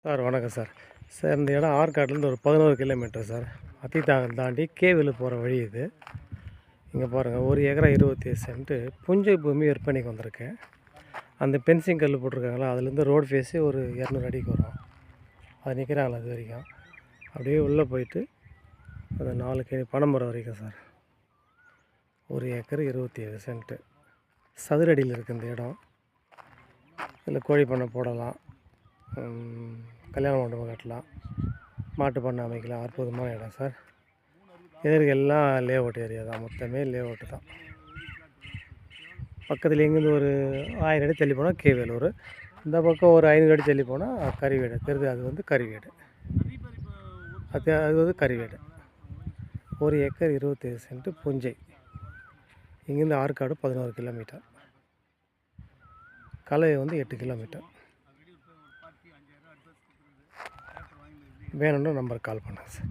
Sir வணக்கம் sir. Sir இந்த இடம் ஆற்காட்லேருந்து ஒரு 11 கிலோமீட்டர் சார். அத்திதாங்கல் தாண்டி கேவில போகிற வழி இது. இங்கே பாருங்கள், 1 ஏக்கரா 27 சென்ட்டு புஞ்சை பூமி விற்பனைக்கு வந்திருக்கு. அந்த பென்சிங் கல் போட்டிருக்காங்களா, அதுலேருந்து ரோடு ஃபேஸு ஒரு 200 அடிக்கு வரும். அது நிற்கிறாங்களா அது வரைக்கும். அப்படியே உள்ளே போயிட்டு அந்த 4 கனி பனைமரம் வரைக்கும் சார். 1 ஏக்கர் 27 சென்ட்டு சதுர அடியில் இருக்குது இந்த இடம். இதில் கோழி பண்ணை போடலாம், கல்யாண மண்டபம் கட்டலாம், மாட்டு பண்ணை அமைக்கலாம். அற்புதமான இடம் சார். எதிர்க்கு எல்லாம் லேஅவுட் ஏரியா தான், மொத்தமே லேஅவுட்டு தான். பக்கத்தில் எங்கேருந்து ஒரு 1000 அடி தள்ளி போனால் கேவேலூர், இந்த பக்கம் ஒரு 500 அடி தள்ளி போனால் கறிவேடு தெரியுது. அது வந்து கறிவேடு, அது வந்து கறிவேடு. 1 ஏக்கர் 27 சென்ட்டு புஞ்சை. இங்கேருந்து ஆற்காடு 11 கிலோமீட்டர், கலை வந்து 8 கிலோமீட்டர். வேணும்னா நம்பருக்கு கால் பண்ணுங்கள் சார்.